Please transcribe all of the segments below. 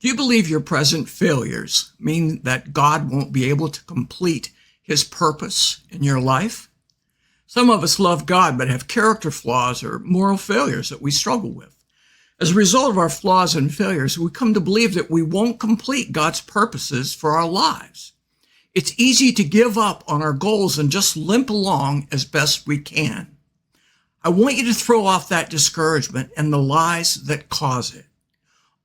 Do you believe your present failures mean that God won't be able to complete his purpose in your life? Some of us love God but have character flaws or moral failures that we struggle with. As a result of our flaws and failures, we come to believe that we won't complete God's purposes for our lives. It's easy to give up on our goals and just limp along as best we can. I want you to throw off that discouragement and the lies that cause it.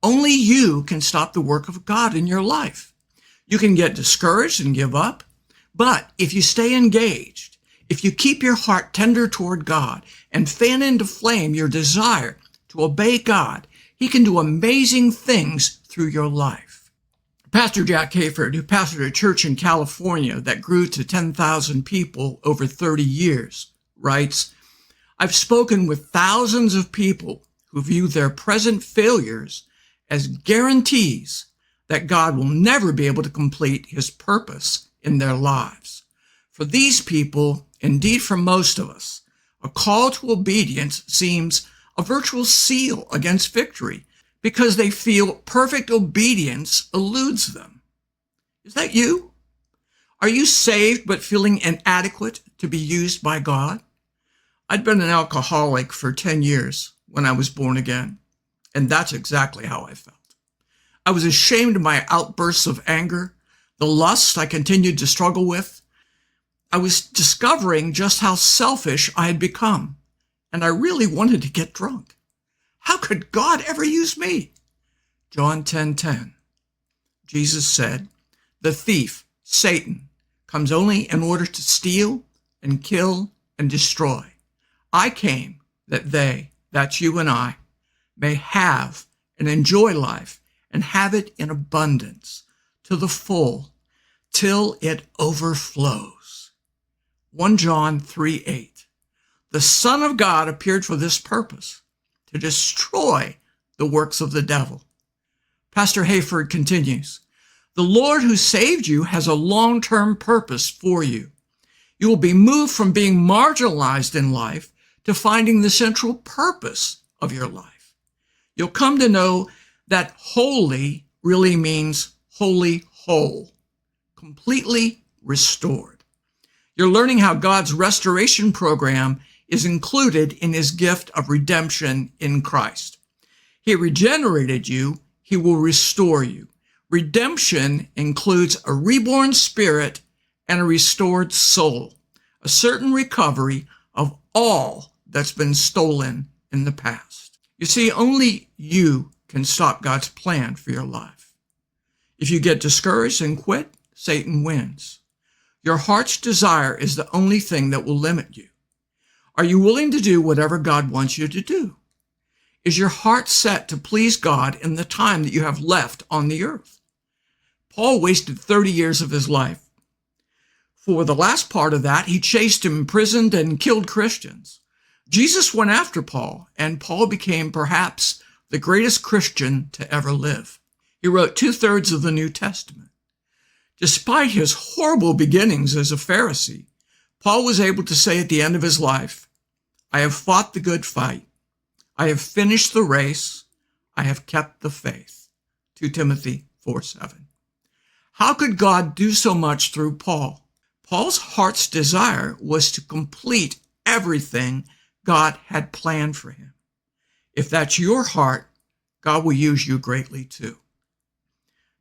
Only you can stop the work of God in your life. You can get discouraged and give up, but if you stay engaged, if you keep your heart tender toward God and fan into flame your desire to obey God, he can do amazing things through your life. Pastor Jack Hayford, who pastored a church in California that grew to 10,000 people over 30 years, writes, "I've spoken with thousands of people who view their present failures as guarantees that God will never be able to complete his purpose in their lives. For these people, indeed for most of us, a call to obedience seems a virtual seal against victory because they feel perfect obedience eludes them." Is that you? Are you saved but feeling inadequate to be used by God? I'd been an alcoholic for 10 years when I was born again, and that's exactly how I felt. I was ashamed of my outbursts of anger, the lust I continued to struggle with. I was discovering just how selfish I had become, and I really wanted to get drunk. How could God ever use me? John 10:10. Jesus said, "The thief, Satan, comes only in order to steal and kill and destroy. I came that they," that's you and I, "may have and enjoy life and have it in abundance to the full till it overflows." 1 John 3:8. The Son of God appeared for this purpose, to destroy the works of the devil. Pastor Hayford continues, "The Lord who saved you has a long-term purpose for you. You will be moved from being marginalized in life to finding the central purpose of your life. You'll come to know that holy really means wholly whole, completely restored. You're learning how God's restoration program is included in his gift of redemption in Christ. He regenerated you, he will restore you. Redemption includes a reborn spirit and a restored soul, a certain recovery of all that's been stolen in the past. You see, only you can stop God's plan for your life. If you get discouraged and quit, Satan wins. Your heart's desire is the only thing that will limit you. Are you willing to do whatever God wants you to do? Is your heart set to please God in the time that you have left on the earth? Paul wasted 30 years of his life. For the last part of that, he chased, imprisoned, and killed Christians. Jesus went after Paul, and Paul became perhaps the greatest Christian to ever live. He wrote 2/3 of the New Testament. Despite his horrible beginnings as a Pharisee, Paul was able to say at the end of his life, "I have fought the good fight. I have finished the race. I have kept the faith." 2 Timothy 4:7. How could God do so much through Paul? Paul's heart's desire was to complete everything God had planned for him. If that's your heart, God will use you greatly too.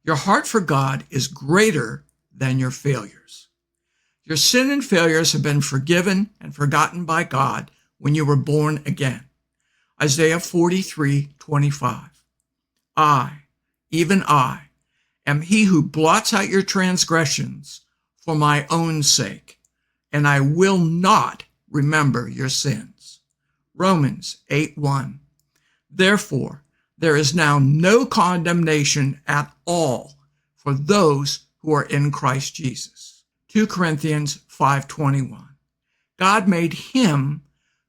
Your heart for God is greater than your failures. Your sin and failures have been forgiven and forgotten by God when you were born again. Isaiah 43:25. I, even I, am he who blots out your transgressions for my own sake, and I will not remember your sins. Romans 8:1. Therefore, there is now no condemnation at all for those who are in Christ Jesus. 2 Corinthians 5:21. God made him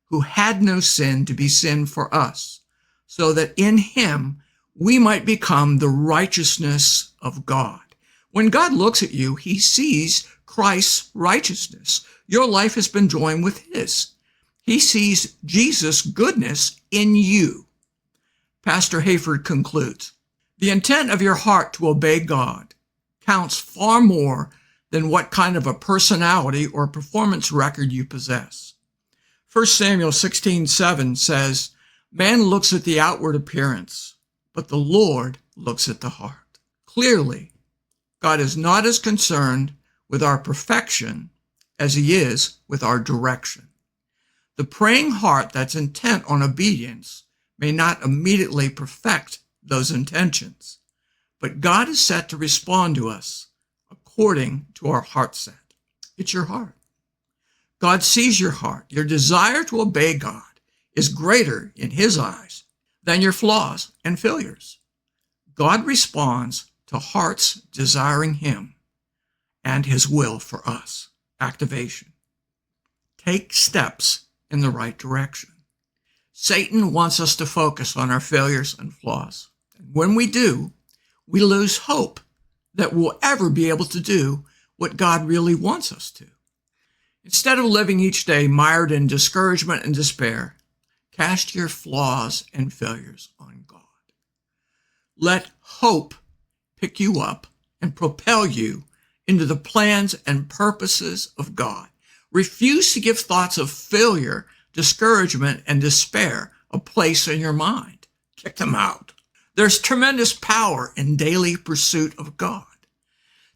who had no sin to be sin for us, so that in him we might become the righteousness of God. When God looks at you, he sees Christ's righteousness. Your life has been joined with his. He sees Jesus' goodness in you. Pastor Hayford concludes, The intent of your heart to obey God counts far more than what kind of a personality or performance record you possess. 1 Samuel 16:7 says, "Man looks at the outward appearance, but the Lord looks at the heart." Clearly, God is not as concerned with our perfection as he is with our direction. The praying heart that's intent on obedience may not immediately perfect those intentions, but God is set to respond to us according to our heart set. It's your heart. God sees your heart. Your desire to obey God is greater in his eyes than your flaws and failures. God responds to hearts desiring him and his will for us. Activation. Take steps in the right direction. Satan wants us to focus on our failures and flaws. And when we do, we lose hope that we'll ever be able to do what God really wants us to. Instead of living each day mired in discouragement and despair, cast your flaws and failures on God. Let hope pick you up and propel you into the plans and purposes of God. Refuse to give thoughts of failure, discouragement, and despair a place in your mind. Kick them out. There's tremendous power in daily pursuit of God.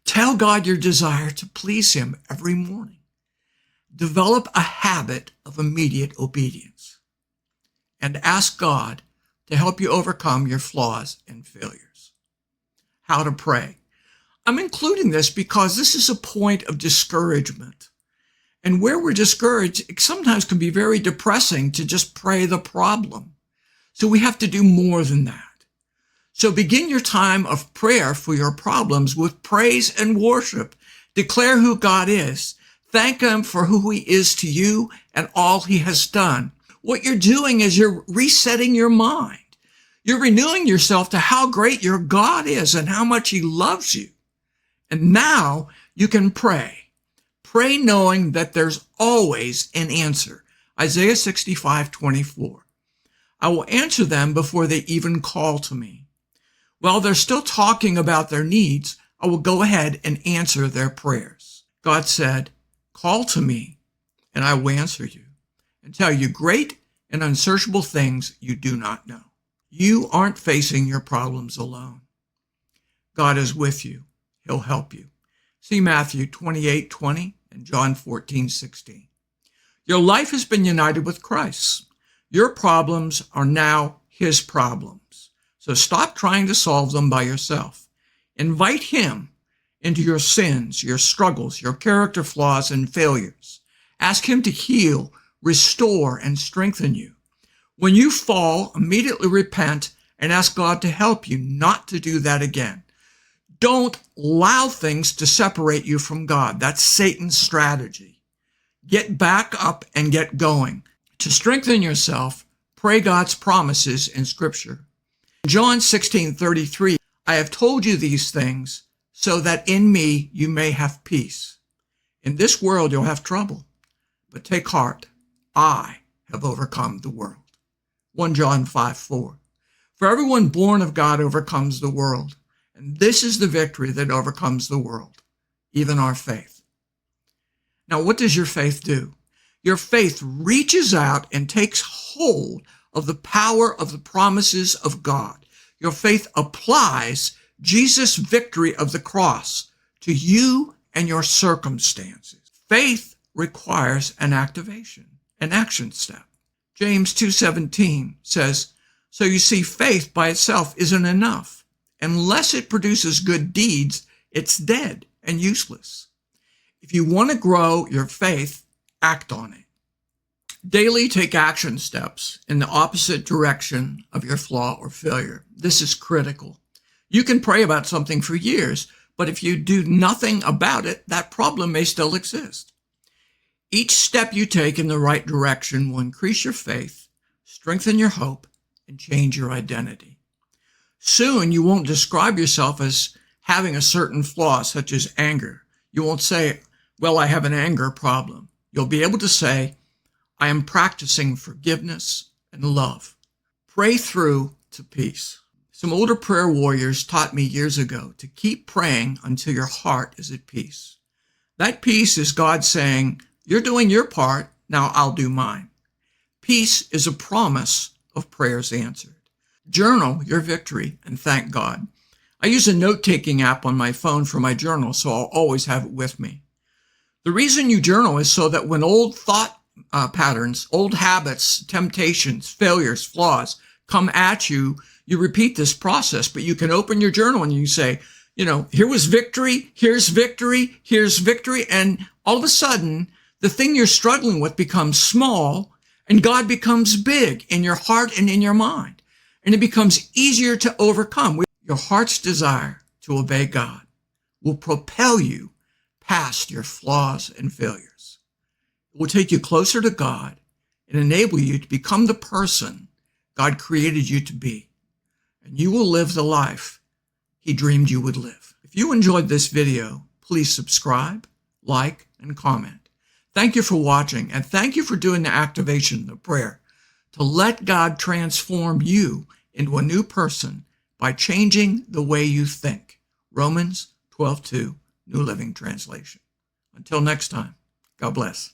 Tell God your desire to please him every morning. Develop a habit of immediate obedience. And ask God to help you overcome your flaws and failures. How to pray. I'm including this because this is a point of discouragement. And where we're discouraged, it sometimes can be very depressing to just pray the problem. So we have to do more than that. So begin your time of prayer for your problems with praise and worship. Declare who God is. Thank him for who he is to you and all he has done. What you're doing is you're resetting your mind. You're renewing yourself to how great your God is and how much he loves you. And now you can pray. Pray knowing that there's always an answer. Isaiah 65:24. I will answer them before they even call to me. While they're still talking about their needs, I will go ahead and answer their prayers. God said, call to me and I will answer you and tell you great and unsearchable things you do not know. You aren't facing your problems alone. God is with you. He'll help you. See Matthew 28:20 and John 14:16. Your life has been united with Christ. Your problems are now his problems. So stop trying to solve them by yourself. Invite him into your sins, your struggles, your character flaws and failures. Ask him to heal, restore, and strengthen you. When you fall, immediately repent and ask God to help you not to do that again. Don't allow things to separate you from God. That's Satan's strategy. Get back up and get going. To strengthen yourself, pray God's promises in Scripture. John 16:33, I have told you these things so that in me you may have peace. In this world you'll have trouble, but take heart. I have overcome the world. 1 John 5:4. For everyone born of God overcomes the world. And this is the victory that overcomes the world, even our faith. Now, what does your faith do? Your faith reaches out and takes hold of the power of the promises of God. Your faith applies Jesus' victory of the cross to you and your circumstances. Faith requires an activation, an action step. James 2:17 says, so you see, faith by itself isn't enough. Unless it produces good deeds, it's dead and useless. If you want to grow your faith, act on it. Daily take action steps in the opposite direction of your flaw or failure. This is critical. You can pray about something for years, but if you do nothing about it, that problem may still exist. Each step you take in the right direction will increase your faith, strengthen your hope, and change your identity. Soon you won't describe yourself as having a certain flaw, such as anger. You won't say, well, I have an anger problem. You'll be able to say, I am practicing forgiveness and love. Pray through to peace. Some older prayer warriors taught me years ago to keep praying until your heart is at peace. That peace is God saying, you're doing your part, now I'll do mine. Peace is a promise of prayers answered. Journal your victory and thank God. I use a note-taking app on my phone for my journal, so I'll always have it with me. The reason you journal is so that when old thought patterns, old habits, temptations, failures, flaws come at you, you repeat this process, but you can open your journal and you say, here was victory, here's victory, here's victory. And all of a sudden, the thing you're struggling with becomes small and God becomes big in your heart and in your mind. And it becomes easier to overcome. Your heart's desire to obey God will propel you past your flaws and failures. It will take you closer to God and enable you to become the person God created you to be. And you will live the life He dreamed you would live. If you enjoyed this video, please subscribe, like, and comment. Thank you for watching, and thank you for doing the activation of prayer to let God transform you into a new person by changing the way you think. Romans 12:2, New Living Translation. Until next time, God bless.